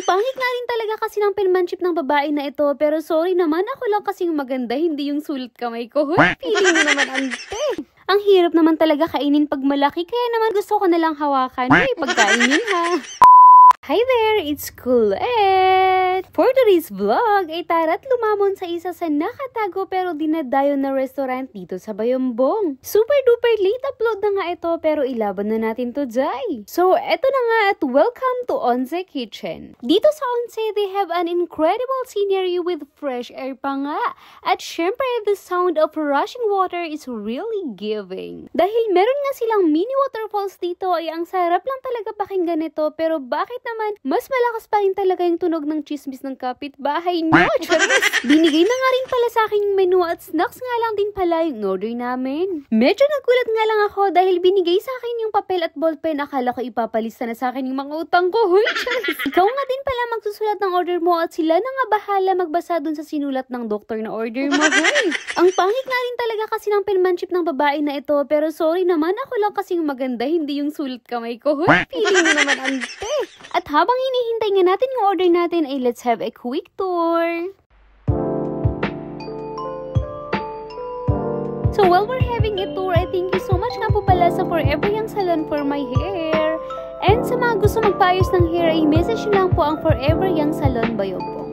pangit nga rin talaga kasi ng penmanship ng babae na ito, pero sorry naman, ako lang kasing maganda, hindi yung sulat kamay ko. Hoy, feeling mo naman, ante. Ang hirap naman talaga kainin pag malaki, kaya naman gusto ko nalang hawakan. Hoy, pagkain yun ha. Hi there, it's Colette! For today's vlog ay tara't lumamon sa isa sa nakatago pero dinadayo na restaurant dito sa Bayambong. Super duper late upload na nga ito pero ilaban na natin to, Jai. So eto na nga at welcome to Onze Kitchen. Dito sa Onze, they have an incredible scenery with fresh air pa nga. At syempre, the sound of rushing water is really giving. Dahil meron nga silang mini waterfalls dito ay ang sarap lang talaga pakinggan ito, pero bakit naman mas malakas pa rin talaga yung tunog ng chismis ng kapitbahay nyo. Binigay na nga rin pala sa akin yung menu at snacks nga lang din pala yung order namin. Medyo nagulat nga lang ako dahil binigay sa akin yung papel at ballpen. Akala ko ipapalista na sa akin yung mga utang ko. Hoy, ikaw nga din pala magsusulat ng order mo at sila na nga bahala magbasa dun sa sinulat ng doktor na order mo. Hoy, ang pangit nga rin talaga kasi ng penmanship ng babae na ito, pero sorry naman, ako lang kasing maganda, hindi yung sulat kamay ko. Hoy, feeling mo naman, ante. At habang hinihintay nga natin yung order natin ay let's have a quick tour. So while we're having a tour, I thank you so much nga po pala sa Forever Young Salon for my hair. And sa mga gusto magpaayos ng hair ay message nyo lang po ang Forever Young Salon Bayambong.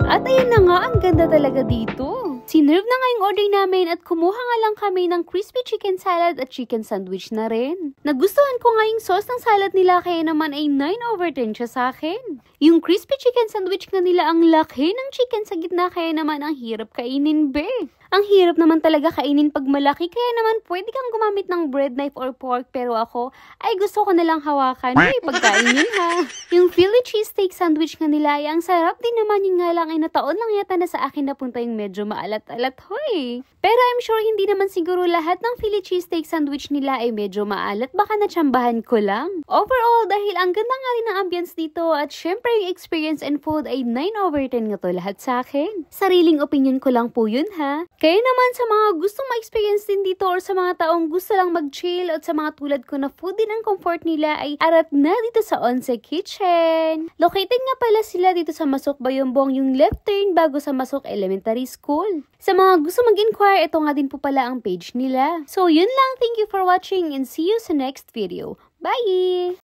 At ayun na nga, ang ganda talaga dito. Sinerve na nga yung order namin at kumuha nga lang kami ng crispy chicken salad at chicken sandwich na rin. Nagustuhan ko nga yung sauce ng salad nila kaya naman ay 9/10 siya sa akin. Yung crispy chicken sandwich nga nila ang laki ng chicken sa gitna kaya naman ang hirap kainin, be. Ang hirap naman talaga kainin pag malaki kaya naman pwede kang gumamit ng bread knife or fork pero ako ay gusto ko nalang hawakan. Ay, pagkain yun ha. Yung Philly cheesesteak sandwich nga nila ay ang sarap din naman, yung nga lang ay nataon lang yata na sa akin napunta yung medyo maalat-alat, hoy. Pero I'm sure hindi naman siguro lahat ng Philly cheesesteak sandwich nila ay medyo maalat, baka natsambahan ko lang. Overall, dahil ang ganda nga rin ng ambience dito at syempre yung experience and food ay 9/10 nga to lahat sa akin. Sariling opinion ko lang po yun ha. Kaya naman sa mga gustong ma-experience din dito or sa mga taong gusto lang mag-chill at sa mga tulad ko na food din ang comfort nila ay arat na dito sa Onze Kitchen. Located nga pala sila dito sa Masok Bayambong, yung left turn bago sa Masok Elementary School. Sa mga gusto mag-inquire, ito nga din po pala ang page nila. So yun lang, thank you for watching and see you sa next video. Bye!